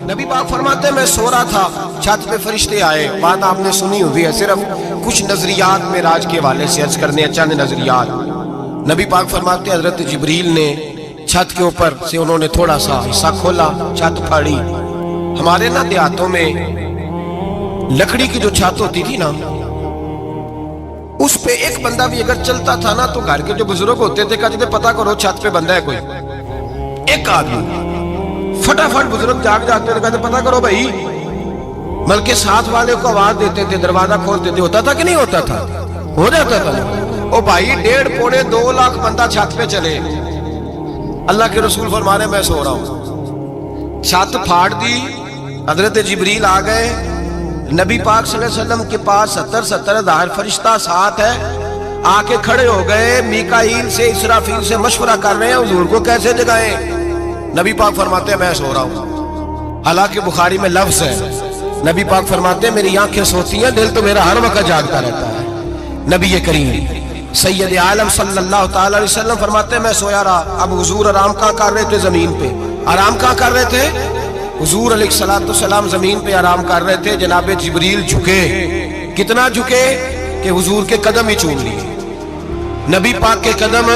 نبی پاک فرماتے ہیں میں سو رہا تھا، چھت پہ فرشتے آئے، بات آپ نے سنی ہوئی ہے، صرف کچھ نظریات معراج کے حوالے سے عرض کرنے ہیں، چند نظریات۔ نبی پاک فرماتے ہیں حضرت جبریل نے چھت کے اوپر سے انہوں نے تھوڑا سا حصہ کھولا، چھت پھاڑی۔ ہمارے نا دیہاتوں میں لکڑی کی جو چھت ہوتی تھی نا، اس پہ ایک بندہ بھی اگر چلتا تھا نا تو گھر کے جو بزرگ ہوتے تھے کہتے تھے پتہ کرو چھت پہ بندہ ہے کوئی۔ ایک آدمی فٹافٹ بزرگ جاگ جاتے تھے، کہتے پتہ کرو بھائی، بلکہ ساتھ والے کو آواز دیتے تھے، دروازہ کھولتے تھے۔ ہوتا تھا کہ نہیں ہوتا تھا؟ ہو جاتا تھا۔ او بھائی 1.5-2 لاکھ بندہ چھت پہ چلے، اللہ کے رسول فرما رہے ہیں میں سو رہا ہوں، چھت پھاڑ دی، حضرت جبریل آ گئے، نبی پاک صلی اللہ علیہ وسلم کے پاس 70 ہزار فرشتہ ساتھ ہے، آ کے کھڑے ہو گئے، میکائیل سے اسرافیل سے مشورہ کر رہے ہیں حضور کو کیسے جگائیں۔ نبی پاک فرماتے ہیں میں سو رہا ہوں۔ حالانکہ بخاری میں لفظ ہے، نبی پاک فرماتے ہیں میری آنکھیں سوتی ہیں، دل تو میرا ہر وقت جاگتا رہتا ہے۔ نبی کریم سید عالم صلی اللہ تعالی علیہ وسلم فرماتے ہیں میں سویا رہا۔ اب حضور آرام کہاں کر رہے تھے؟ زمین پہ۔ آرام کہاں کر رہے تھے؟ حضور علیہ السلام زمین پہ آرام کر رہے تھے، جناب جبریل جھکے، کتنا جھکے کہ حضور کے قدم ہی چوم لیے۔ نبی پاک کے قدم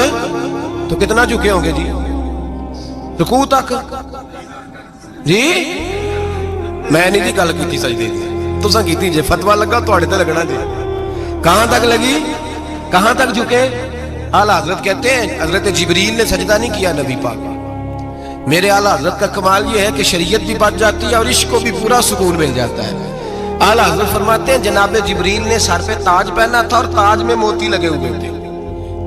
تو کتنا جھکے ہوں گے جی؟ رکوع تک جی؟ میں نہیں جی گل کی سجدے دی، تساں کیتی جے، فتویٰ لگا تواڈے تے لگنا جی۔ کہاں تک لگی؟ کہاں تک جھکے؟ اعلیٰ حضرت کہتے ہیں حضرت جبریل نے سجدہ نہیں کیا نبی پاک۔ میرے اعلیٰ حضرت کا کمال یہ ہے کہ شریعت بھی بچ جاتی ہے اور عشق کو بھی پورا سکون مل جاتا ہے۔ اعلیٰ حضرت فرماتے ہیں جناب جبریل نے سر پہ تاج پہنا تھا اور تاج میں موتی لگے ہوئے تھے،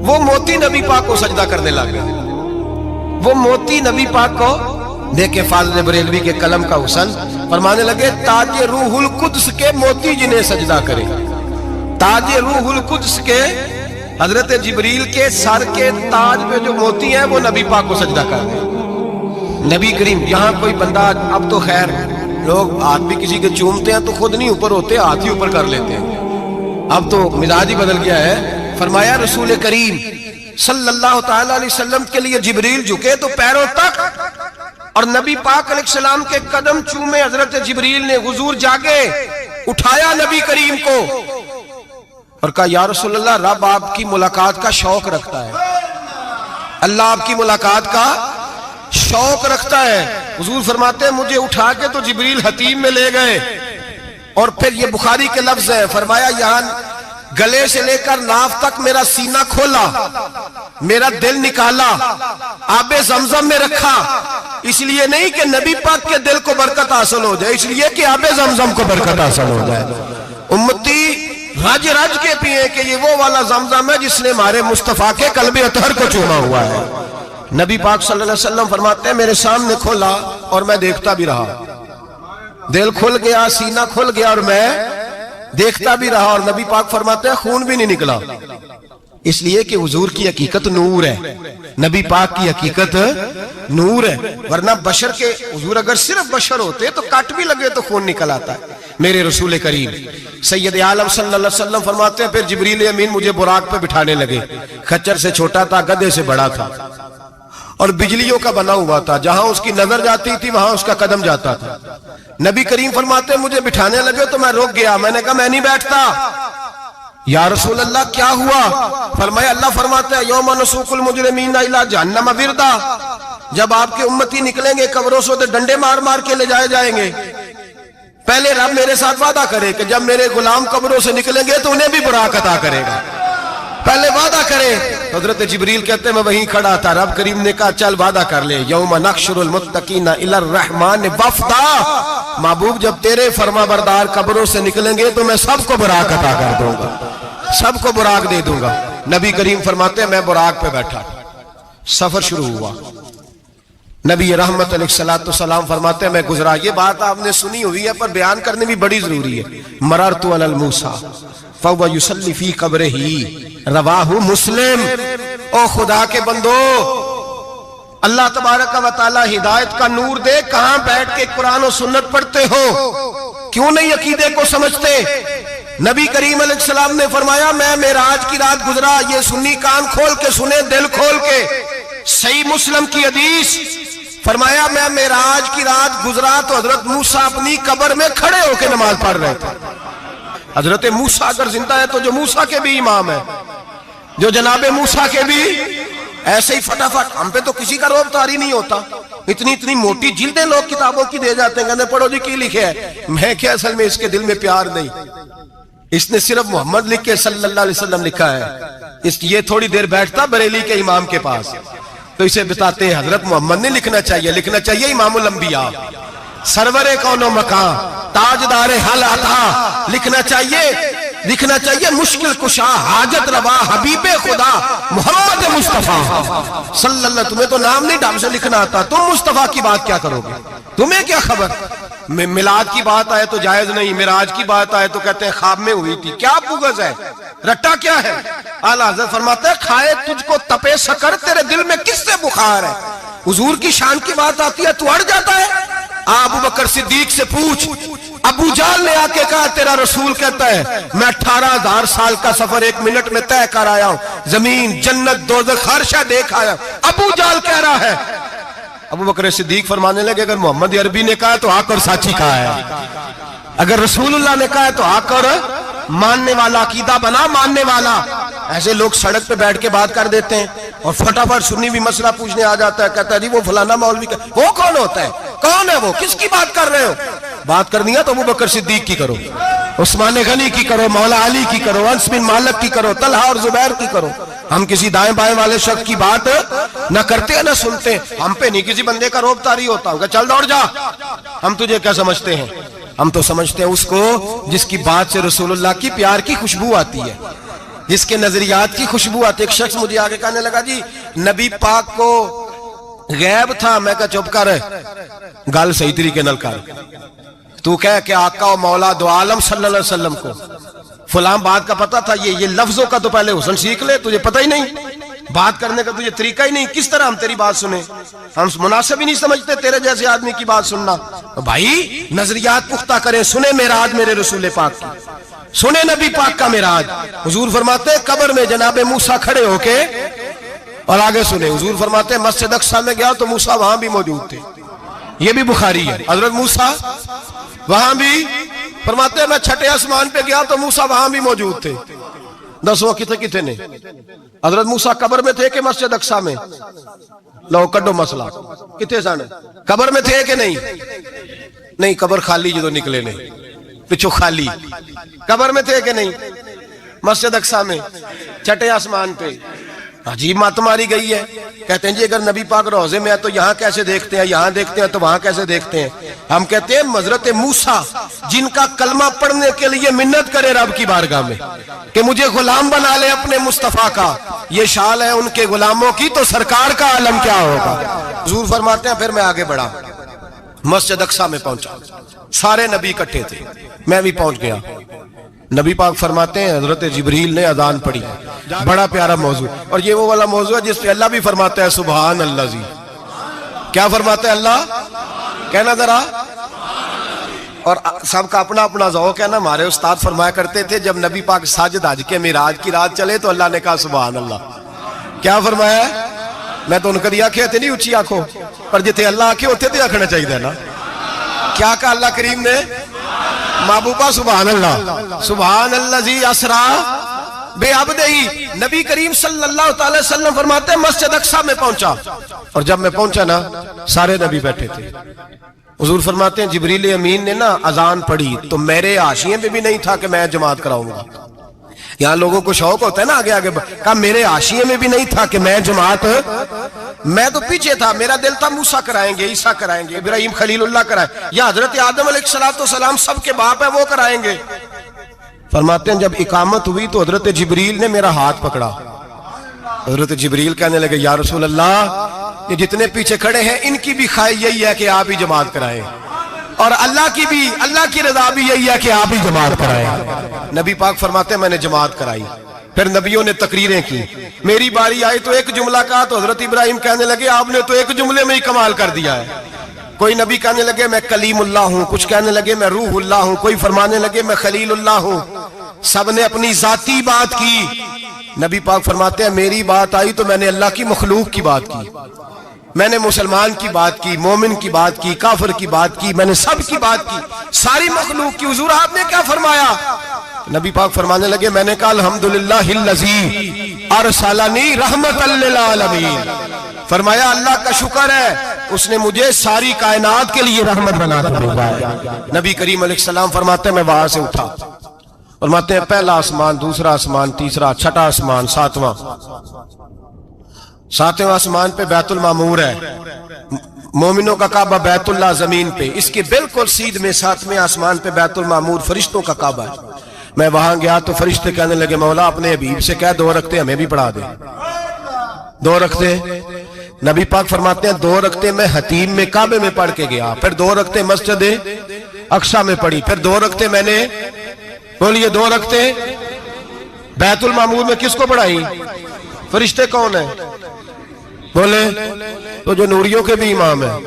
وہ موتی نبی پاک کو سجدہ کرنے لگے، وہ موتی نبی پاک کو دیکھے فاضل بریلوی کے قلم کا حسن، فرمانے لگے تاج روح القدس کے موتی جنہیں سجدہ کرے۔ تاج روح القدس کے حضرت جبریل کے سر کے تاج پہ جو موتی ہیں وہ نبی پاک کو سجدہ کر دیں۔ نبی کریم یہاں کوئی بندہ، اب تو خیر لوگ ہاتھ بھی کسی کے چومتے ہیں تو خود نہیں اوپر ہوتے، ہاتھ ہی اوپر کر لیتے ہیں، اب تو مزاج ہی بدل گیا ہے۔ فرمایا رسول کریم صلی اللہ تعالی علیہ وسلم کے لیے جبریل جھکے تو پیروں تک، اور نبی پاک علیہ السلام کے قدم چومے حضرت جبریل نے۔ حضور جاگے، اٹھایا نبی کریم کو اور کہا یا رسول اللہ، رب آپ کی ملاقات کا شوق رکھتا ہے، اللہ آپ کی ملاقات کا شوق رکھتا ہے۔ حضور فرماتے ہیں مجھے اٹھا کے تو جبریل حتیم میں لے گئے، اور پھر یہ بخاری کے لفظ ہے، فرمایا یہاں گلے سے لے کر ناف تک میرا سینہ کھولا، میرا دل نکالا، آب زمزم میں رکھا، اس لیے نہیں کہ نبی پاک کے دل کو برکت حاصل ہو جائے، اس لیے کہ آب زمزم کو برکت حاصل ہو جائے۔ امتی رج رج کے پیئے کہ یہ وہ والا زمزم ہے جس نے ہمارے مصطفیٰ کے قلب اطہر کو چوما ہوا ہے۔ نبی پاک صلی اللہ علیہ وسلم فرماتے ہیں میرے سامنے کھولا اور میں دیکھتا بھی رہا، دل کھل گیا، سینہ کھل گیا اور میں دیکھتا بھی رہا، اور نبی پاک فرماتے ہیں خون بھی نہیں نکلا، اس لیے کہ حضور کی حقیقت نور ہے، نبی پاک کی حقیقت نور ہے، ورنہ بشر کے حضور اگر صرف بشر ہوتے تو کٹ بھی لگے تو خون نکل آتا ہے۔ میرے رسول کریم سید عالم صلی اللہ علیہ وسلم فرماتے ہیں پھر جبریل امین مجھے براق پہ بٹھانے لگے، خچر سے چھوٹا تھا، گدھے سے بڑا تھا، اور بجلیوں کا بنا ہوا تھا، جہاں اس کی نظر جاتی تھی وہاں اس کا قدم جاتا تھا۔ نبی کریم فرماتے ہیں مجھے بٹھانے لگے تو میں رک گیا، میں نے کہا میں نہیں بیٹھتا۔ یا رسول اللہ کیا ہوا؟ فرمایا اللہ فرماتے ہیں یوم نسوق المجرمین الی جہنم وردا، جب آپ کے امتی نکلیں گے قبروں سے ڈنڈے مار مار کے لے جائے جائیں گے، پہلے رب میرے ساتھ وعدہ کرے کہ جب میرے غلام قبروں سے نکلیں گے تو انہیں بھی براق عطا کرے گا، پہلے وعدہ کرے۔ حضرت جبریل کہتے ہیں میں وہیں کھڑا تھا، رب کریم نے کہا چل وعدہ کر لے، یوم نحشر المتقین الی الرحمن وفدا، محبوب جب تیرے فرما بردار قبروں سے نکلیں گے تو میں سب کو براق عطا کر دوں گا، سب کو براق دے دوں گا۔ نبی کریم فرماتے ہیں میں براق پہ بیٹھا، سفر شروع ہوا، نبی رحمت علیہ السلام فرماتے ہیں میں گزرا۔ یہ بات آپ نے سنی ہوئی ہے پر بیان کرنے بھی بڑی ضروری ہے۔ مررت علی الموسیٰ فَهُوَ يُصَلِّ فِي قَبْرِهِ رواہ مسلم۔ او خدا کے بندو، اللہ تبارک و تعالی ہدایت کا نور دے، کہاں بیٹھ کے قرآن و سنت پڑھتے ہو؟ کیوں نہیں عقیدے کو سمجھتے؟ نبی کریم علیہ السلام نے فرمایا میں معراج کی رات گزرا، یہ سنی کان کھول کے سنے، دل کھول کے، صحیح مسلم کی حدیث، فرمایا میں معراج کی رات گزرا تو حضرت موسیٰ اپنی قبر میں کھڑے ہو کے نماز پڑھ رہے تھے. حضرت موسیٰ اگر زندہ ہے تو جو موسیٰ کے بھی امام ہے، جو جناب موسیٰ کے بھی ایسے ہی فٹافٹ. ہم پہ تو کسی کا روب طاری نہیں ہوتا. اتنی موٹی جلدیں لوگ کتابوں کی دے جاتے ہیں، کہتے ہیں پڑھو جی کی لکھے ہے. میں کیا اصل میں اس کے دل میں پیار نہیں. اس نے صرف محمد لکھ کے صلی اللہ علیہ وسلم لکھا ہے. یہ تھوڑی دیر بیٹھتا بریلی کے امام کے پاس تو اسے بتاتے ہیں حضرت محمد نے لکھنا چاہیے امام الانبیاء، سرور کون و مکان، تاجدار حل عطا. لکھنا چاہیے مشکل کشا، حاجت روا، حبیب خدا محمد مصطفیٰ صلی اللہ. تمہیں تو نام نہیں ڈھنگ سے لکھنا آتا، تم مصطفیٰ کی بات کیا کرو گے؟ تمہیں کیا خبر؟ میلاد کی بات آئے تو جائز نہیں، معراج کی بات آئے تو کہتے ہیں خواب میں ہوئی تھی. کیا بغض ہے، رٹا کیا ہے؟ اعلیٰ حضرت فرماتا ہے کھائے تجھ کو تپے سکر، تیرے دل میں کس سے بخار ہے؟ حضور کی شان کی بات آتی ہے تو اڑ جاتا ہے. ابو بکر صدیق سے پوچھ، ابو جہل نے آ کے کہا تیرا رسول کہتا ہے میں 18,000 سال کا سفر 1 منٹ میں طے کر آیا ہوں، زمین جنت دوزخ ہر شے دیکھ آیا. ابو جہل کہہ رہا ہے. ابو بکر صدیق فرمانے لگے اگر محمد عربی نے کہا تو آ کر سچی کہا ہے، اگر رسول اللہ نے کہا ہے تو آ کر ماننے والا، عقیدہ بنا ماننے والا. ایسے لوگ سڑک پہ بیٹھ کے بات کر دیتے ہیں اور فٹافٹ سنی بھی مسئلہ پوچھنے آ جاتا ہے، کہتا ہے جی وہ فلانا مولوی کا. وہ کون ہوتا ہے؟ کون ہے وہ؟ کس کی بات کر رہے ہو؟ بات کرنی ہے تو ابو بکر صدیق کی کرو، عثمان غنی کی کرو، مولا علی کی کرو، انس بن مالک کی کرو، طلحہ اور زبیر کی کرو. ہم کسی دائیں بائیں والے شخص کی بات نہ کرتے ہیں نہ سنتے ہیں. ہم پہ نہیں کسی بندے کا روب طاری ہوتا ہوگا چل دوڑ جا. ہم تجھے کیا سمجھتے ہیں؟ ہم تو سمجھتے ہیں اس کو جس کی بات سے رسول اللہ کی پیار کی خوشبو آتی ہے، جس کے نظریات کی خوشبو آتی ہے. ایک شخص مجھے آگے کہنے لگا جی نبی پاک کو غیب تھا. میں کہا چپ کر، گل صحیح طریقے نال کر. تو کہہ کہ آقا و مولا دو عالم صلی اللہ علیہ وسلم کو فلاں بات کا پتہ تھا. یہ لفظوں کا تو پہلے حسن سیکھ لے، تجھے پتہ ہی نہیں، بات کرنے کا تجھے طریقہ ہی نہیں. کس طرح ہم تیری بات سنیں؟ ہم مناسب ہی نہیں سمجھتے تیرے جیسے آدمی کی بات سننا. بھائی نظریات پختہ کریں. سنیں معراج میرے رسول پاک کی، سنیں نبی پاک کا معراج. حضور فرماتے ہیں قبر میں جناب موسیٰ کھڑے ہو کے، اور آگے سنیں حضور فرماتے ہیں مسجد اقصیٰ میں گیا تو موسیٰ وہاں بھی موجود تھے. یہ بھی بخاری ہے. حضرت موسیٰ وہاں بھی فرماتے ہیں میں چھٹے آسمان پہ گیا تو موسیٰ وہاں بھی موجود تھے. دسو کتنے نے؟ حضرت موسیٰ قبر میں تھے کہ مسجد اقصیٰ میں؟ لو کڈو مسئلہ. کتنے سن؟ قبر میں تھے کہ نہیں؟ نہیں قبر خالی جدو نکلے نہیں پچھو خالی. قبر میں تھے کہ نہیں؟ مسجد اقصیٰ میں چھٹے آسمان پہ. عجیب مات ماری گئی ہے. کہتے ہیں جی اگر نبی پاک روزے میں ہے تو یہاں کیسے دیکھتے ہیں، یہاں دیکھتے ہیں تو وہاں کیسے دیکھتے ہیں؟ ہم کہتے ہیں حضرت موسیٰ جن کا کلمہ پڑھنے کے لیے منت کرے رب کی بارگاہ میں کہ مجھے غلام بنا لے اپنے مصطفیٰ کا، یہ شال ہے ان کے غلاموں کی، تو سرکار کا عالم کیا ہوگا؟ حضور فرماتے ہیں پھر میں آگے بڑھا، مسجد اقصیٰ میں پہنچا. سارے نبی اکٹھے تھے، میں بھی پہنچ گیا. نبی پاک فرماتے ہیں حضرت جبریل نے اذان پڑھی. بڑا پیارا موضوع، اور یہ وہ والا موضوع ہے جس پہ اللہ بھی فرماتا ہے سبحان اللہ. جی کیا فرماتا ہے اللہ؟ کہنا ذرا. اور سب کا اپنا اپنا ذوق ہے نا. ہمارے استاد فرمایا کرتے تھے جب نبی پاک ساجد حج کے معراج کی رات چلے تو اللہ نے کہا سبحان اللہ. کیا فرمایا ہے؟ میں تو ان کدی آنکھیں تھے نہیں اچھی آنکھوں پر جتنے اللہ آنکھیں ہوتے تھے آنکھنا چاہیے نا. کیا کہا اللہ کریم نے؟ محبوبہ سبحان اللہ. سبحان الذی اسرا بے عبدہی. نبی کریم صلی اللہ تعالی وسلم فرماتے ہیں مسجد اقصیٰ میں پہنچا، اور جب میں پہنچا نا سارے نبی بیٹھے تھے. حضور فرماتے ہیں جبریل امین نے نا اذان پڑھی تو میرے حاشیے میں بھی نہیں تھا کہ میں جماعت کراؤں گا. یہاں لوگوں کو شوق ہوتا ہے نا آگے آگے. کہا میرے حاشیے میں بھی نہیں تھا کہ میں جماعت، میں تو پیچھے تھا. میرا دل تھا موسیٰ کرائیں گے، عیسیٰ کرائیں گے، ابراہیم خلیل اللہ کرائیں، یا حضرت آدم علیہ السلام سب کے باپ ہے وہ کرائیں گے. فرماتے ہیں جب اقامت ہوئی تو حضرت جبریل نے میرا ہاتھ پکڑا. حضرت جبریل کہنے لگے یا رسول اللہ یہ جتنے پیچھے کھڑے ہیں ان کی بھی خواہش یہی ہے کہ آپ ہی جماعت کرائیں، اور اللہ کی رضا بھی یہی ہے کہ آپ ہی جماعت کرائیں. نبی پاک فرماتے ہیں میں نے جماعت کرائی. پھر نبیوں نے تقریریں کی. میری باری آئی تو ایک جملہ کہا تو حضرت ابراہیم کہنے لگے آپ نے تو ایک جملے میں ہی کمال کر دیا ہے. کوئی نبی کہنے لگے میں کلیم اللہ ہوں، کچھ کہنے لگے میں روح اللہ ہوں، کوئی فرمانے لگے میں خلیل اللہ ہوں. سب نے اپنی ذاتی بات کی. نبی پاک فرماتے ہیں میری بات آئی تو میں نے اللہ کی مخلوق کی بات کی. میں نے مسلمان کی بات کی، مومن کی بات کی، کافر کی بات کی، میں نے سب کی بات کی، ساری مخلوق کی۔ حضور آپ نے کیا فرمایا؟ نبی پاک فرمانے لگے میں نے کہا الحمدللہ الذی ارسلنی رحمت للعالمین، فرمایا اللہ کا شکر ہے اس نے مجھے ساری کائنات کے لیے رحمت بنا کر بھیجا ہے۔ نبی کریم علیہ السلام فرماتے ہیں میں وہاں سے اٹھا، فرماتے ہیں پہلا آسمان، دوسرا آسمان، تیسرا، چھٹا آسمان، ساتواں آسمان پہ بیت المعمور ہے، مومنوں کا کعبہ بیت اللہ زمین پہ، اس کے بالکل سیدھ میں 7ویں آسمان پہ بیت المعمور فرشتوں کا کعبہ ہے۔ میں وہاں گیا تو فرشتے کہنے لگے مولا اپنے حبیب سے کہہ 2 رکعتیں ہمیں بھی پڑھا دے۔ 2 رکعتیں نبی پاک فرماتے ہیں 2 رکعتیں میں حتیم میں کعبے میں پڑھ کے گیا، پھر 2 رکعتیں مسجد اقصی میں پڑھی، پھر 2 رکعتیں میں نے بولیے 2 رکعتیں بیت المعمور میں کس کو پڑھائی؟ فرشتے کون ہیں بولے؟ تو جو نوریوں کے بھی امام ہیں۔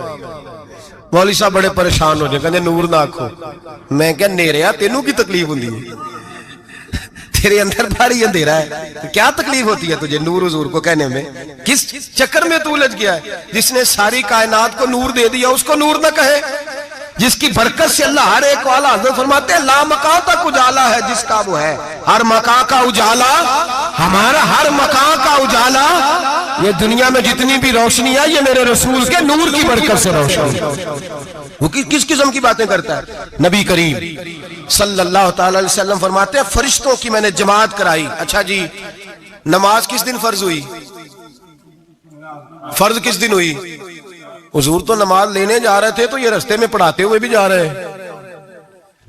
مولوی صاحب بڑے پریشان ہو جائے، کہنے نور نہ آکھو۔ میں کہ نیریا تینوں کی تکلیف ہوندی ہے، تیرے اندر بھاری اندھیرا ہے، کیا تکلیف ہوتی ہے تجھے نور حضور کو کہنے میں؟ کس چکر میں تو الجھ گیا ہے؟ جس نے ساری کائنات کو نور دے دیا اس کو نور نہ کہے؟ جس کی برکت سے اللہ ہر ایک والا، حضرت فرماتے ہیں لا مکان تک اجالا ہے جس کا وہ ہے، ہر مکان کا اجالا ہمارا، ہر مکان کا اجالا، یہ دنیا میں جتنی بھی روشنی ہے یہ میرے رسول کے نور کی برکت سے روشن ہے۔ وہ کس قسم کی باتیں کرتا ہے؟ نبی کریم صلی اللہ تعالی علیہ وسلم فرماتے ہیں فرشتوں کی میں نے جماعت کرائی۔ اچھا جی نماز کس دن فرض ہوئی؟ فرض کس دن ہوئی؟ حضور تو نماز لینے جا رہے تھے تو یہ رستے میں پڑھاتے ہوئے بھی جا رہے ہیں۔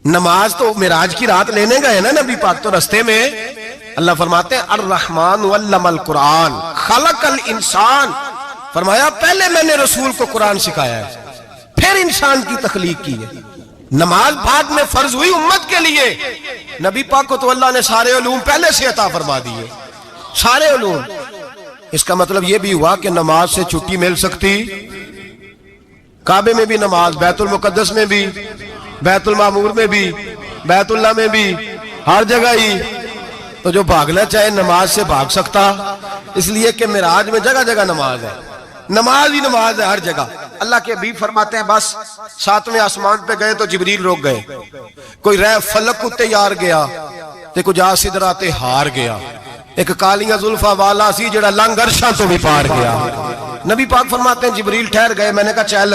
نماز تو معراج کی رات لینے گئے نا نبی پاک، تو رستے میں اللہ فرماتے ہیں الرحمن علم القرآن خلق الانسان، فرمایا پہلے میں نے رسول کو قرآن سکھایا ہے پھر انسان کی تخلیق کی ہے۔ نماز بعد میں فرض ہوئی امت کے لیے، نبی پاک کو تو اللہ نے سارے علوم پہلے سے عطا فرما دیے، سارے علوم۔ اس کا مطلب یہ بھی ہوا کہ نماز سے چھٹی مل سکتی، کعبے میں بھی نماز، بیت المقدس میں بھی، بیت المعمور میں بھی، بیت اللہ میں بھی، ہر جگہ ہی۔ تو جو بھاگنا چاہے نماز سے بھاگ سکتا، اس لیے کہ معراج میں جگہ جگہ نماز ہے، نماز ہی نماز ہے ہر جگہ۔ اللہ کے حبیب فرماتے ہیں بس 7ویں آسمان پہ گئے تو جبریل روک گئے، کوئی رہ فلک اتے یار گیا تے کچھ آ سدرات ہار گیا، ایک کالیاں زلفاں والا سی جڑا لنگ عرشاں تو بھی پار گیا۔ نبی پاک فرماتے ہیں جبریل ٹھہر گئے، میں نے کہا چل،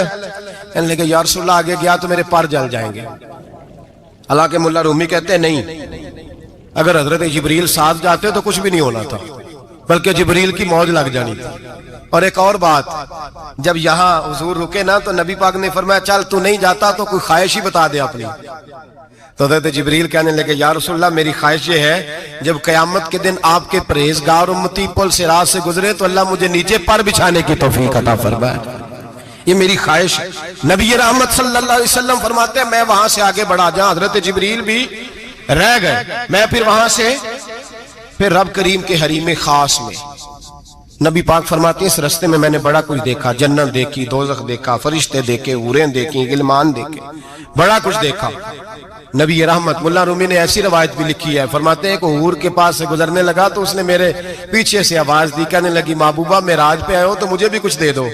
کہنے لگے یا رسول اللہ آگے گیا تو میرے پر جل جائیں گے۔ حالانکہ ملا رومی کہتے ہیں نہیں، اگر حضرت جبریل ساتھ جاتے تو کچھ بھی نہیں ہونا تھا، بلکہ جبریل کی موج لگ جانی تھی۔ اور ایک اور بات، جب یہاں حضور رکے نا تو نبی پاک نے فرمایا چل تو نہیں جاتا تو کوئی خواہش ہی بتا دے اپنی۔ تو حضرت جبریل کہنے لگے یا رسول اللہ میری خواہش یہ ہے جب قیامت کے دن آپ کے پرہیزگار امتی پل صراط سے گزرے تو اللہ مجھے نیچے پر بچھانے کی توفیق عطا فرمائے، یہ میری خواہش ہے۔ نبی رحمت صلی اللہ علیہ وسلم فرماتے ہیں میں وہاں سے آگے بڑھا جاؤں، حضرت جبریل بھی رہ گئے، میں پھر وہاں سے پھر رب کریم کے حریم خاص میں۔ نبی پاک فرماتے ہیں اس رستے میں نے بڑا کچھ دیکھا، جنت دیکھی، دوزخ دیکھا، فرشتے دیکھے، حوریں دیکھی، غلمان دیکھے، بڑا کچھ دیکھا۔ نبی رحمت ملا رومی نے ایسی روایت بھی لکھی ہے، فرماتے ہیں کہ حور کے پاس سے گزرنے لگا تو اس نے میرے پیچھے سے آواز دی، کہنے لگی محبوبہ معراج پہ آئے ہو تو مجھے بھی کچھ دے دو،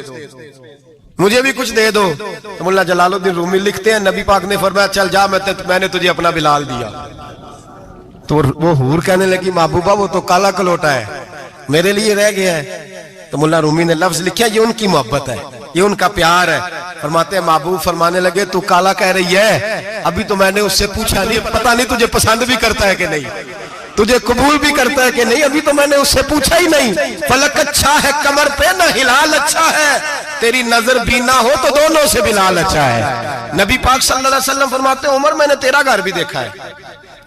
مجھے بھی کچھ دے دو۔ تو ملا جلال الدین رومی لکھتے ہیں نبی پاک نے فرمایا چل جا میں نے تجھے اپنا بلال دیا۔ تو وہ حور کہنے لگی محبوبہ وہ تو کالا کلوٹا ہے، میرے لیے رہ گیا ہے۔ تو ملا رومی نے لفظ لکھا یہ ان کی محبت ہے، یہ ان کا پیار ہے۔ فرماتے ہیں محبوب فرمانے لگے تو کالا کہہ رہی ہے، ابھی تو میں نے اس سے پوچھا نہیں، پتہ نہیں تجھے پسند بھی کرتا ہے کہ نہیں، تجھے قبول بھی کرتا ہے کہ نہیں، ابھی تو میں نے اس سے پوچھا ہی نہیں۔ فلک اچھا ہے کمر پہ نہ ہلال اچھا ہے، تیری نظر بینا ہو تو دونوں سے بلال اچھا ہے۔ نبی پاک صلی اللہ علیہ وسلم فرماتے ہیں عمر میں نے تیرا گھر بھی دیکھا ہے،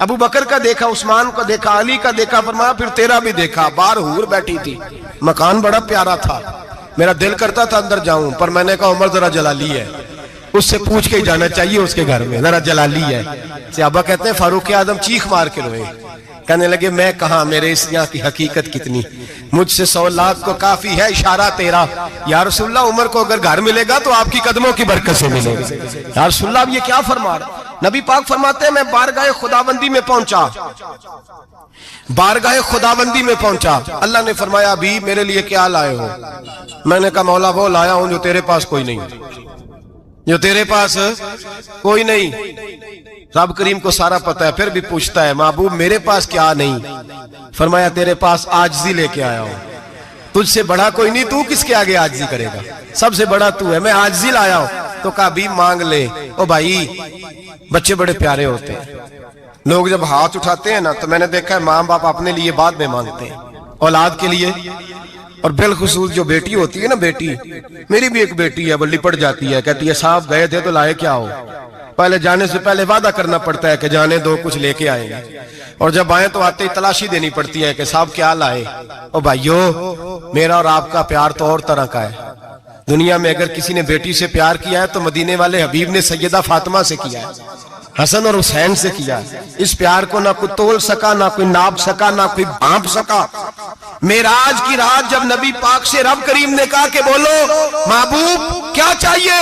ابو بکر کا دیکھا، عثمان کا دیکھا، علی کا دیکھا، فرمایا پھر تیرا بھی دیکھا۔ باہر حور بیٹھی تھی، مکان بڑا پیارا تھا، میرا دل کرتا تھا اندر جاؤں، پر میں نے کہا عمر ذرا جلالی ہے، اس سے پوچھ کے ہی جانا چاہیے اس کے گھر میں، ذرا جلالی ہے۔ صحابہ کہتے ہیں فاروق اعظم چیخ مار کے روئے، کہنے لگے میں کہاں، میرے اس یہاں کی حقیقت کتنی، مجھ سے 100 لاکھ کو کافی ہے اشارہ تیرا۔ یا رسول اللہ عمر کو اگر گھر ملے گا تو آپ کی قدموں کی برکت سے ملے گا۔ یا رسول اللہ اب یہ کیا فرما رہا؟ نبی پاک فرماتے ہیں میں بارگاہ خداوندی میں پہنچا، بارگاہ خداوندی میں پہنچا، اللہ نے فرمایا ابھی میرے لیے کیا لائے ہو؟ میں نے کہا مولا وہ لایا ہوں جو تیرے پاس کوئی نہیں، جو تیرے پاس کوئی نہیں۔ رب کریم کو سارا پتہ ہے، پھر بھی پوچھتا ہے محبوب میرے پاس کیا نہیں؟ فرمایا تیرے پاس عاجزی لے کے آیا ہوں، تجھ سے بڑا کوئی نہیں، تو کس کے آگے عاجزی کرے گا؟ سب سے بڑا تو ہے، میں عاجزی لایا ہوں۔ تو کہا بھی مانگ لے۔ او بھائی بچے بڑے پیارے ہوتے ہیں، لوگ جب ہاتھ اٹھاتے ہیں نا تو میں نے دیکھا ہے ماں باپ اپنے لیے بعد میں مانگتے ہیں، اولاد کے لیے، اور بالخصوص جو بیٹی ہوتی ہے نا، بیٹی میری بھی ایک بیٹی ہے، وہ لپٹ جاتی ہے، کہتی ہے صاحب گئے تھے تو لائے کیا ہو؟ پہلے جانے سے پہلے وعدہ کرنا پڑتا ہے کہ جانے دو کچھ لے کے آئیں گے، اور جب آئیں تو آتے ہی تلاشی دینی پڑتی ہے کہ صاحب کیا لائے۔ او بھائیو میرا اور آپ کا پیار تو اور طرح کا ہے۔ دنیا میں اگر کسی نے بیٹی سے پیار کیا ہے تو مدینے والے حبیب نے سیدہ فاطمہ سے کیا ہے، حسن اور حسین سے کیا ہے۔ اس پیار کو نہ کوئی تول سکا، نہ کوئی ناپ سکا، نہ کوئی بھانپ سکا۔ معراج کی رات جب نبی پاک سے رب کریم نے کہا کہ بولو محبوب کیا چاہیے،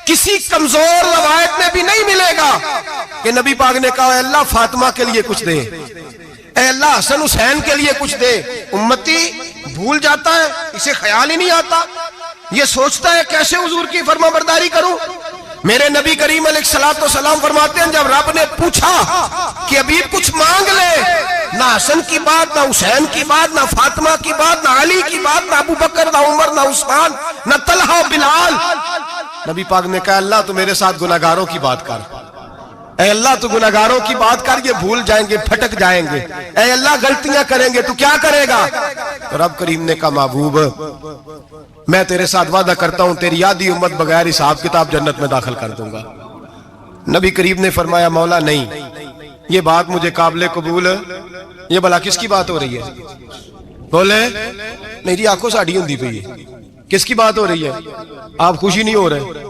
کسی کمزور روایت میں بھی نہیں ملے گا کہ نبی پاک نے کہا اے اللہ فاطمہ کے لیے کچھ دے، اے اللہ حسن حسین کے لیے کچھ دے۔ امتی بھول جاتا ہے، اسے خیال ہی نہیں آتا، یہ سوچتا ہے کیسے حضور کی فرما برداری کروں۔ میرے نبی کریم علیہ الصلوۃ والسلام فرماتے ہیں جب رب نے پوچھا کہ ابھی کچھ مانگ لے، نہ حسن کی بات، نہ حسین کی بات، نہ فاطمہ کی بات، نہ علی کی بات، نہ ابو بکر، نہ عمر، نہ عثمان، نہ طلحہ بلال، نبی پاک نے کہا اللہ تو میرے ساتھ گناہگاروں کی بات کر، اے اللہ تو گناہگاروں کی بات کر، یہ بھول جائیں گے، پھٹک جائیں گے، اے اللہ غلطیاں کریں گے تو کیا کرے گا؟ تو رب کریم نے کہا محبوب میں تیرے ساتھ وعدہ کرتا ہوں تیری آدھی امت بغیر حساب کتاب جنت میں داخل کر دوں گا۔ نبی کریم نے فرمایا مولا نہیں، یہ بات مجھے قابل قبول ہے، یہ بھلا کس کی بات ہو رہی ہے؟ بولے میری آنکھوں سے اڑی ہوندی پئی ہے، کس کی بات ہو رہی ہے؟ آپ خوشی نہیں ہو رہے،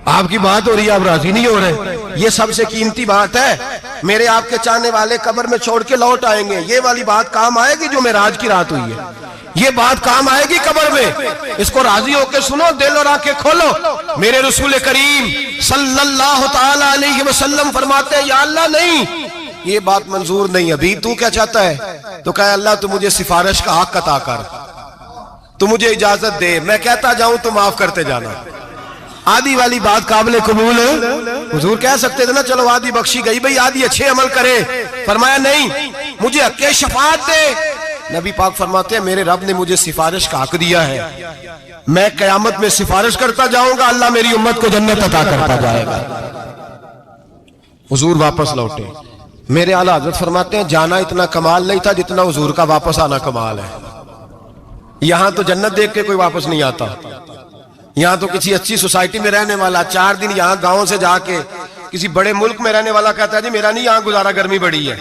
آپ کی بات ہو رہی ہے، آپ راضی نہیں ہو رہے، یہ سب سے قیمتی بات ہے۔ میرے آپ کے چاہنے والے قبر میں چھوڑ کے لوٹ آئیں گے، یہ والی بات کام آئے گی جو معراج کی رات ہوئی ہے، یہ بات کام آئے گی قبر میں، اس کو راضی ہو کے سنو، دل اور آنکھیں کھولو۔ میرے رسول کریم صلی اللہ تعالی علیہ وسلم فرماتے ہیں یا اللہ نہیں، یہ بات منظور نہیں، ابھی تو کیا چاہتا ہے؟ تو کہا اللہ تو مجھے سفارش کا حق عطا کر، تو مجھے اجازت دے، میں کہتا جاؤں تو معاف کرتے جانا۔ آدھی والی بات قابل قبول ہے، حضور کہہ سکتے تھے نا چلو آدھی بخشی گئی بھئی آدھی اچھے عمل کرے، فرمایا نہیں مجھے حق شفاعت دے۔ نبی پاک فرماتے ہیں میرے رب نے مجھے سفارش کا حق دیا ہے، میں قیامت میں سفارش کرتا جاؤں گا، اللہ میری امت کو جنت عطا کرتا جائے گا۔ حضور واپس لوٹے، میرے اعلیٰ حضرت فرماتے ہیں جانا اتنا کمال نہیں تھا جتنا حضور کا واپس آنا کمال ہے۔ یہاں تو جنت دیکھ کے کوئی واپس نہیں آتا، یہاں تو کسی اچھی سوسائٹی میں رہنے والا 4 دن یہاں گاؤں سے جا کے کسی بڑے ملک میں رہنے والا کہتا ہے جی میرا نہیں یہاں گزارا، گرمی بڑی ہے،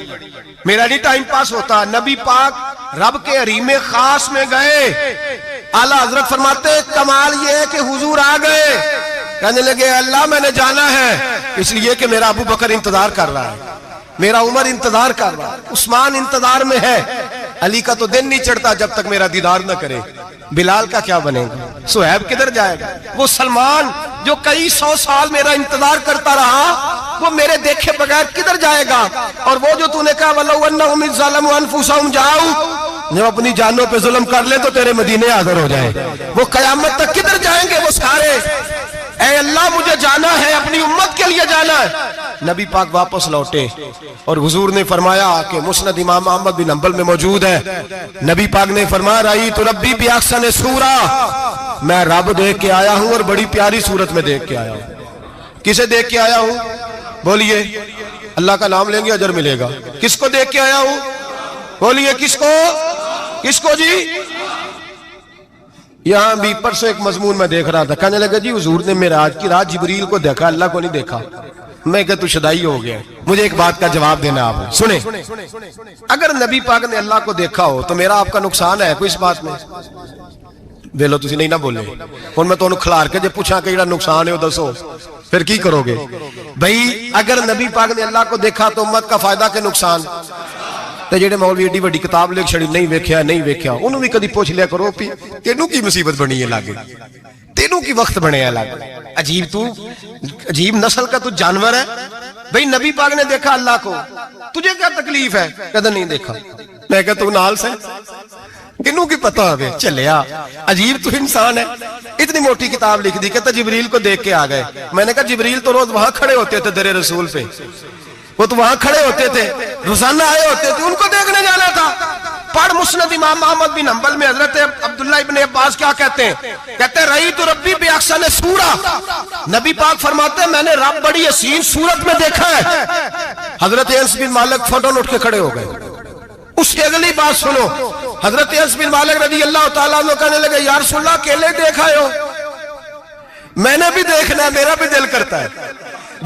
میرا نہیں ٹائم پاس ہوتا۔ نبی پاک رب کے حریم خاص میں گئے، اعلیٰ حضرت فرماتے ہیں کمال یہ ہے کہ حضور آ گئے، کہنے لگے اللہ میں نے جانا ہے، اس لیے کہ میرا ابو بکر انتظار کر رہا ہے، میرا عمر انتظار کر رہا ہے، عثمان انتظار میں ہے، علی کا تو دن نہیں چڑھتا جب تک میرا دیدار نہ کرے، بلال کا کیا بنے گا، صہیب کدھر جائے گا، وہ سلمان جو کئی 100 سال میرا انتظار کرتا رہا وہ میرے دیکھے بغیر کدھر جائے گا، اور وہ جو تو نے کہا وَلَوْ أَنَّهُمْ إِذْ ظَلَمُوا أَنفُسَهُمْ جَاءُوا، جب اپنی جانوں پہ ظلم کر لے تو تیرے مدینے حاضر ہو جائے، وہ قیامت تک کدھر جائیں گے وہ سارے؟ اے اللہ مجھے جانا ہے، اپنی امت کے لیے جانا ہے۔ نبی پاک واپس لوٹے اور حضور نے فرمایا کہ مسند امام احمد بن حنبل میں موجود ہے، نبی پاک نے فرمایا رأیت ربی بأحسن صورہ، میں رب دیکھ کے آیا ہوں اور بڑی پیاری صورت میں دیکھ کے آیا ہوں۔ کسے دیکھ کے آیا ہوں؟ بولیے، اللہ کا نام لیں گے اجر ملے گا۔ کس کو دیکھ کے آیا ہوں؟ بولیے کس کو؟ کس کو جی؟ یہاں بھی پرسوں ایک مضمون میں دیکھ رہا تھا، کہنے لگا جی حضور نے معراج کی رات جبریل کو دیکھا، اللہ کو نہیں دیکھا۔ میں کہا تو شدائی ہو گیا، مجھے ایک بات کا جواب دینا آپ سنیں، اگر نبی پاک نے اللہ کو دیکھا ہو تو میرا آپ کا نقصان ہے کوئی اس بات میں؟ ویلو تسی نہیں نہ بولے، اور میں تو انہوں کھلار کے جب پوچھا کہ یہ نقصان ہے وہ دسو، پھر کی کرو گے؟ بھئی اگر نبی پاک نے اللہ کو دیکھا تو امت کا فائدہ کہ نقصان؟ تے جڑے مولوی ایڈی وڈی کتاب لکھ چھڑی نہیں ویکھیا نہیں ویکھیا، انہوں بھی کدی پوچھ لیا کرو تینوں کی مصیبت بنی ہے لاگے، تینوں کی وقت بنے الگ. عجیب نسل کا تو جانور ہے بھئی. نبی پاک نے دیکھا اللہ کو, تجھے کیا تکلیف ہے؟ کہتا نہیں دیکھا. میں کہتا تو نال سے کنوں کی پتہ ہوئے چلیا. عجیب تو انسان ہے. اتنی موٹی کتاب لکھ دی. کہتا جبریل کو دیکھ کے آ گئے. میں نے کہا جبریل تو روز وہاں کھڑے ہوتے تھے در رسول پہ, وہ تو وہاں کھڑے ہوتے تھے, روزانہ آئے ہوتے تھے, ان کو دیکھنے جانا تھا. پڑھ مسند امام احمد بن حنبل میں حضرت عبداللہ ابن عباس کیا کہتے ہیں؟ کہتے ہیں رأیت ربی بأحسن صورۃ. نبی پاک فرماتے ہیں میں نے رب بڑی حسین صورت میں دیکھا ہے. حضرت انس بن مالک فوراً اٹھ کے کھڑے ہو گئے. اس سے اگلی بات سنو, حضرت انس بن مالک رضی اللہ تعالیٰ عنہ کہنے لگے یا رسول اللہ اکیلے دیکھا ہو؟ میں نے بھی دیکھنا ہے, میرا بھی دل کرتا ہے.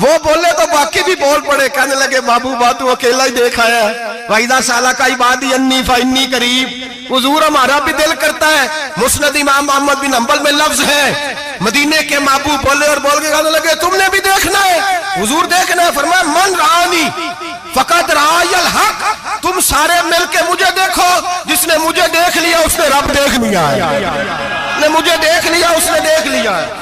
وہ بولے تو باقی بھی بول پڑے, کہنے لگے محبوبہ تو اکیلا ہی دیکھا ہے. وَإِذَا سَأَلَكَ عِبَادِي عَنِّي فَإِنِّي قَرِيبٌ. حضور ہمارا بھی دل کرتا ہے. مسند امام احمد بن حنبل میں لفظ ہے مدینے کے محبوب بولے اور بول کے کہنے لگے تم نے بھی دیکھنا ہے؟ حضور دیکھنا ہے. فرمایا من رآنی فقط رآی الحق. تم سارے مل کے مجھے دیکھو, جس نے مجھے دیکھ لیا اس نے رب دیکھ لیا ہے. نے مجھے دیکھ لیا اس نے دیکھ لیا ہے.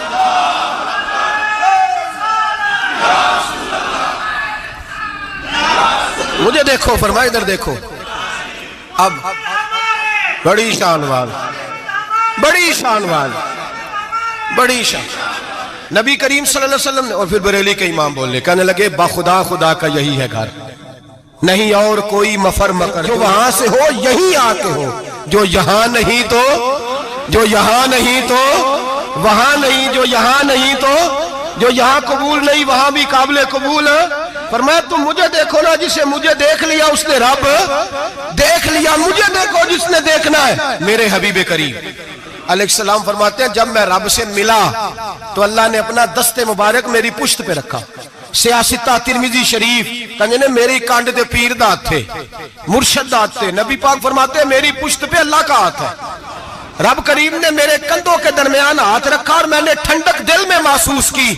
مجھے دیکھو, فرمایا ادھر دیکھو. اب بڑی شان وال, بڑی شان وال, بڑی شان. نبی کریم صلی اللہ علیہ وسلم نے, اور پھر بریلی کے امام بولے, کہنے لگے بخدا خدا کا یہی ہے گھر, نہیں اور کوئی مفر مکر. جو وہاں سے ہو یہیں آتے ہو, جو یہاں نہیں تو, جو یہاں نہیں تو وہاں نہیں, جو یہاں نہیں تو, جو یہاں قبول نہیں وہاں بھی قابل قبول. فرمایا تم مجھے دیکھو نا, جسے مجھے دیکھ لیا اس نے رب دیکھ لیا. مجھے دیکھو جس نے دیکھنا ہے میرے حبیب کریم علیہ السلام. فرماتے ہیں جب میں رب سے ملا تو اللہ نے اپنا دست مبارک میری پشت پہ رکھا. سیاستہ ترمذی شریف کہنے نے میری کانڈ دے پیر دات تھے, مرشد دات تھے. نبی پاک فرماتے ہیں میری پشت پہ اللہ کا ہاتھ ہے. رب کریم نے میرے کندھوں کے درمیان ہاتھ رکھا اور میں نے ٹھنڈک دل میں محسوس کی.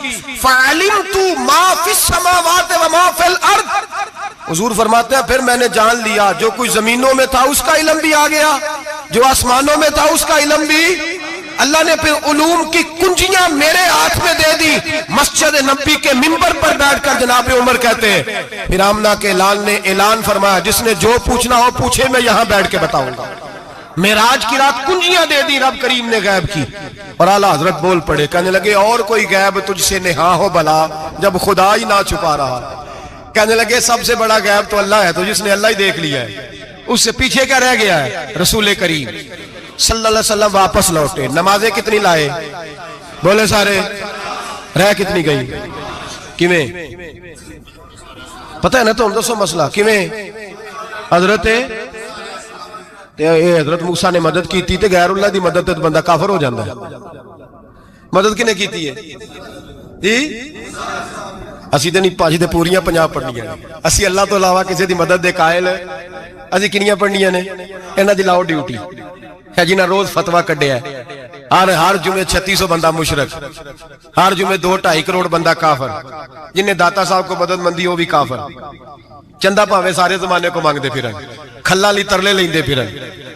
فَعَلِمْتُ مَا فِي السَّمَاوَاتِ وَمَا فِي الْأَرْضِ. حضور فرماتے ہیں پھر میں نے جان لیا جو کچھ زمینوں میں تھا اس کا علم بھی آ گیا, جو آسمانوں میں تھا اس کا علم بھی. اللہ نے پھر علوم کی کنجیاں میرے ہاتھ میں دے دی. مسجد نبی کے منبر پر بیٹھ کر جناب عمر کہتے ہیں پھر آمنہ کے لال نے اعلان فرمایا جس نے جو پوچھنا ہو پوچھے, میں یہاں بیٹھ کے بتاؤں گا. معراج کی رات کنجیاں دے دی رب کریم نے غیب کی. اور اعلیٰ حضرت بول پڑے, کہنے لگے اور کوئی غیب تجھ سے نہا ہو بلا جب خدا ہی نہ چھپا رہا. کہنے لگے سب سے بڑا غیب تو اللہ ہے, تو جس نے اللہ ہی دیکھ لیا ہے اس سے پیچھے کیا رہ گیا ہے. رسول کریم صلی اللہ علیہ وسلم واپس لوٹے. نمازیں کتنی لائے بولے سارے, رہ کتنی گئی کیویں پتہ ہے نا؟ تو ہم دسو مسئلہ کیویں. حضرت موسیٰ نے مدد کی تھی, غیر اللہ دی مدد تے بندہ کافر ہو جاندہ ہے. مدد کنے کی تھی ہے جی؟ اسی تے نہیں پاجی تے پوریاں 50 پڑھنیاں نے. اسی اللہ تو علاوہ کسی دی مدد دے قائل اسی کنیاں پڑھنیاں نے. انہاں دی لاؤ ڈیوٹی ہے جنہاں روز فتویٰ کڈیا ہے. ہر جمعے 3600 بندہ مشرک, ہر جمعے 2-2.5 کروڑ بندہ کافر. جنہیں داتا صاحب کو مدد مندی وہ بھی کافر. چندہ پاوے سارے زمانے کو مانگتے پھرن, کھلا لی ترلے لیندے پھرن.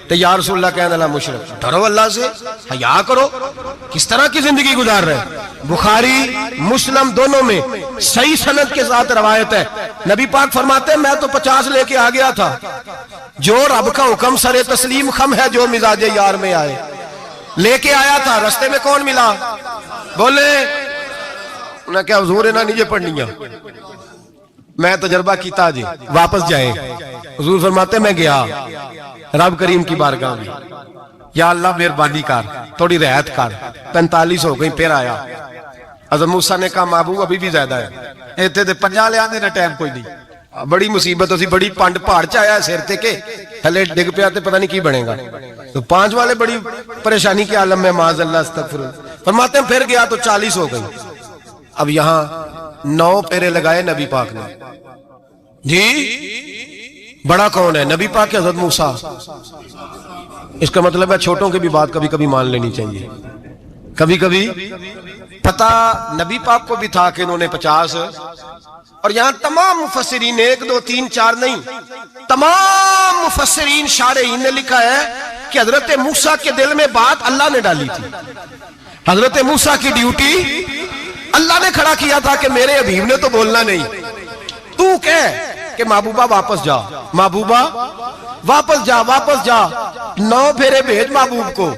تو یا رسول اللہ کہنے اللہ مشرک. ڈرو اللہ سے, حیا کرو. کس طرح کی زندگی گزار رہے. بخاری مسلم دونوں میں صحیح سند کے ساتھ روایت ہے. نبی پاک فرماتے ہیں میں تو 50 لے کے آ گیا تھا. جو رب کا حکم سر تسلیم خم ہے جو مزاج یار میں آئے. لے کے آیا تھا, رستے میں کون ملا بولے انہیں کیا حضور انہاں نیجے پڑھنیاں, میں تجربہ کیتا جی واپس جائیں. حضور فرماتے میں گیا رب کریم کی بارگاہ میں, یا اللہ مہربانی کر تھوڑی رعایت کر. 45 ہو گئی پھر آیا. حضرت موسیٰ نے کہا محبوب ابھی بھی زیادہ ہے. ایتے دے 50 لے آنے نہ ٹائم کوئی نہیں. بڑی مصیبت اسی بڑی پانڈ پہاڑ چایا ہے سیر تے کے ہلے ڈگ پیا تے پتہ نہیں کی بنے گا. تو 5 والے بڑی پریشانی کے عالم میں معاذ اللہ استغفر. فرماتے ہیں پھر گیا تو 40 ہو گئی. اب یہاں 9 پھیرے لگائے نبی پاک نے جی. بڑا کون ہے نبی پاک حضرت موسیٰ. اس کا مطلب ہے چھوٹوں کی بھی بات کبھی کبھی مان لینی چاہیے. کبھی کبھی پتہ نبی پاک کو بھی تھا کہ انہوں نے 50. اور یہاں تمام مفسرین 1 2 3 4 نہیں, تمام مفسرین شارحین نے لکھا ہے کہ حضرت موسیٰ کے دل میں بات اللہ نے ڈالی تھی. حضرت موسیٰ کی ڈیوٹی اللہ نے کھڑا کیا تھا کہ میرے حبیب نے تو بولنا نہیں، تو کہہ کہ محبوبہ واپس جا، محبوبہ واپس جا، واپس جا، 9 پھیرے بھیج محبوب کو۔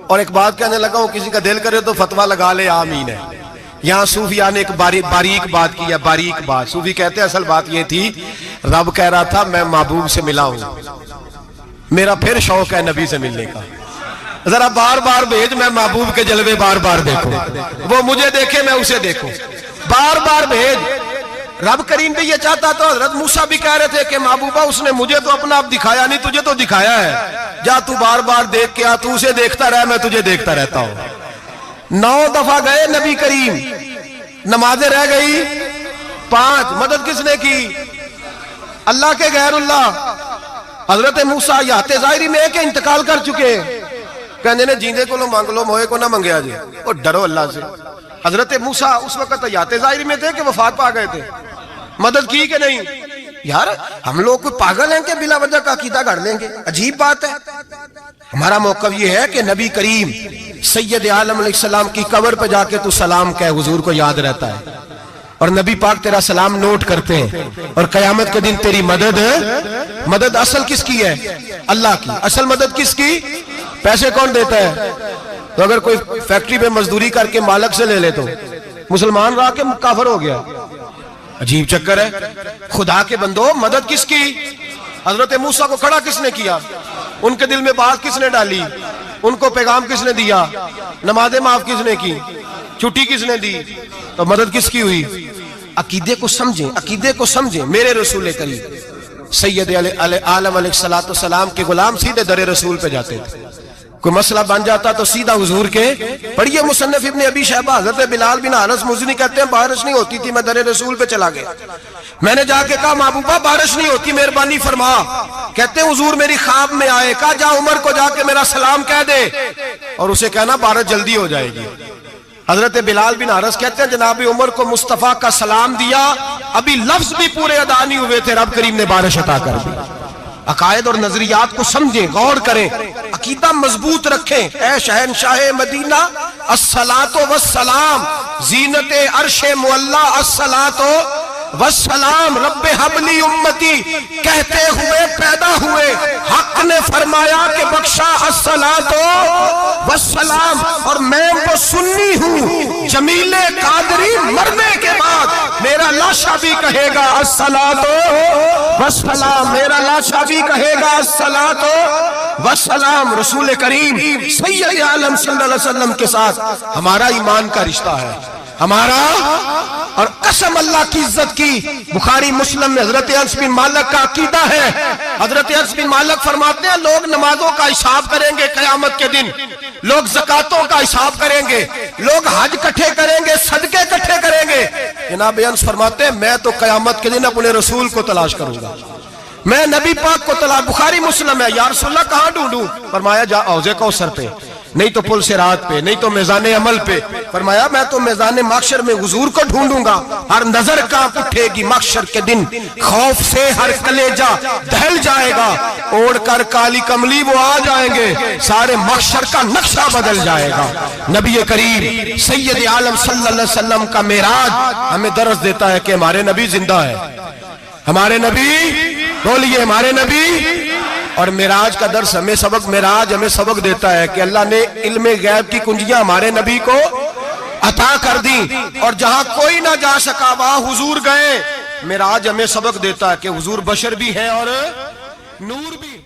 اور ایک بات کہنے لگا ہوں، کسی کا دل کرے تو فتویٰ لگا لے، آمین ہے۔ یہاں صوفیاء نے ایک باریک بات کی ہے، باریک بات۔ صوفی کہتے ہیں اصل بات یہ تھی، رب کہہ رہا تھا میں محبوب سے ملا ہوں، میرا پھر شوق ہے نبی سے ملنے کا، ذرا بار بار بھیج، میں محبوب کے جلوے بار بار دیکھوں، وہ مجھے دیکھے میں اسے دیکھوں، بار بار بھیج۔ رب کریم بھی یہ چاہتا تو حضرت موسیٰ بھی کہہ رہے تھے کہ محبوبہ اس نے مجھے تو اپنا آپ دکھایا نہیں، تجھے تو دکھایا ہے، جا تو بار بار دیکھ کے آ، تو اسے دیکھتا رہ، میں تجھے دیکھتا رہتا ہوں۔ 9 دفعہ گئے نبی کریم، نمازیں رہ گئی 5، مدد کس نے کی؟ اللہ کے غیر اللہ۔ حضرت موسیٰ یات ظاہری میں کہ انتقال کر چکے، کہنے نے جیندے کو لو مانگ لو، موئے کو نہ منگیا جی، اور ڈرو اللہ سے۔ حضرت موسیٰ اس وقت یات ظاہری میں تھے کہ وفات پا گئے تھے، مدد کی کہ نہیں؟ یار ہم لوگ کوئی پاگل ہیں کہ بلا وجہ کا عقیدہ گھڑ لیں گے؟ عجیب بات ہے۔ ہمارا موقف یہ ہے کہ نبی کریم سید عالم علیہ السلام کی قبر پہ جا کے تو سلام کہے، حضور کو یاد رہتا ہے، اور نبی پاک تیرا سلام نوٹ کرتے ہیں، اور قیامت کے دن تیری مدد اصل کس کی ہے؟ اللہ کی۔ اصل مدد کس کی؟ پیسے کون دیتا ہے؟ تو اگر کوئی فیکٹری پہ مزدوری کر کے مالک سے لے لے تو مسلمان رہا کے کافر ہو گیا، عجیب چکر ہے۔ خدا کے بندو، مدد کس کی؟ حضرت موسیٰ کو کھڑا کس نے کیا؟ ان کے دل میں بات کس نے ڈالی؟ ان کو پیغام کس نے دیا؟ نمازیں معاف کس نے کی؟ چھٹی کس نے دی؟ تو مدد کس کی ہوئی؟ عقیدے کو سمجھیں، عقیدے کو سمجھیں۔ میرے رسول کریم سید عالم علیہ السلام کے غلام سیدھے در رسول پہ جاتے تھے، کوئی مسئلہ بن جاتا تو سیدھا حضور کے پڑھیے مصنف ابن ابی شیبہ، حضرت بلال بن حارث مزنی کہتے ہیں بارش نہیں ہوتی تھی، میں در رسول پہ چلا گیا، میں نے جا کے کہا محبوبہ بارش نہیں ہوتی، مہربانی فرما۔ کہتے ہیں حضور میری خواب میں آئے، کہا جا عمر کو جا کے میرا سلام کہہ دے، اور اسے کہنا بارش جلدی ہو جائے گی۔ حضرت بلال بن حارث کہتے ہیں جناب عمر کو مصطفیٰ کا سلام دیا، ابھی لفظ بھی پورے ادا نہیں ہوئے تھے، رب کریم نے بارش عطا کر دی۔ عقائد اور نظریات کو سمجھیں، غور کریں، عقیدہ مضبوط رکھیں۔ اے شہنشاہ مدینہ الصلاۃ والسلام، زینت عرش معلی الصلاۃ والسلام، رب حبلی امتی کہتے ہوئے پیدا ہوئے، حق نے فرمایا کہ بخشا الصلاۃ والسلام، اور میں وہ سنی ہوں جمیل قادری مرنے کے بعد میرا لاشا بھی کہے گا الصلاۃ والسلام، میرا لاشا بھی کہے گا الصلاۃ والسلام۔ رسول کریم سید عالم صلی اللہ علیہ وسلم کے ساتھ ہمارا ایمان کا رشتہ ہے، ہمارا، اور قسم اللہ کی عزت کی، بخاری مسلم میں حضرت انس بن مالک کا عقیدہ ہے، حضرت انس بن مالک فرماتے ہیں لوگ نمازوں کا حساب کریں گے قیامت کے دن، لوگ زکاتوں کا حساب کریں گے، لوگ حج کٹھے کریں گے، صدقے کٹھے کریں گے۔ جناب انس فرماتے ہیں میں تو قیامت کے دن اپنے رسول کو تلاش کروں گا، میں نبی پاک کو تلاش، بخاری مسلم ہے، یا رسول اللہ کہاں ڈھونڈوں؟ فرمایا جا حوض کوثر پہ، نہیں تو پل صراط پہ، نہیں تو میزان عمل پہ۔ فرمایا میں تو میزان محشر میں حضور کو ڈھونڈوں گا، ہر نظر کانپ اٹھے گی محشر کے دن، خوف سے ہر کلیجہ دہل جائے گا، اوڑھ کر کالی کملی وہ آ جائیں گے، سارے محشر کا نقشہ بدل جائے گا۔ نبی کریم سید عالم صلی اللہ علیہ وسلم کا معراج ہمیں درس دیتا ہے کہ ہمارے نبی زندہ ہے، ہمارے نبی، بولیے ہمارے نبی۔ اور معراج کا درس ہمیں معراج ہمیں سبق دیتا ہے کہ اللہ نے علم غیب کی کنجیاں ہمارے نبی کو عطا کر دی، اور جہاں کوئی نہ جا سکا وہاں حضور گئے۔ معراج ہمیں سبق دیتا ہے کہ حضور بشر بھی ہے اور نور بھی ہے۔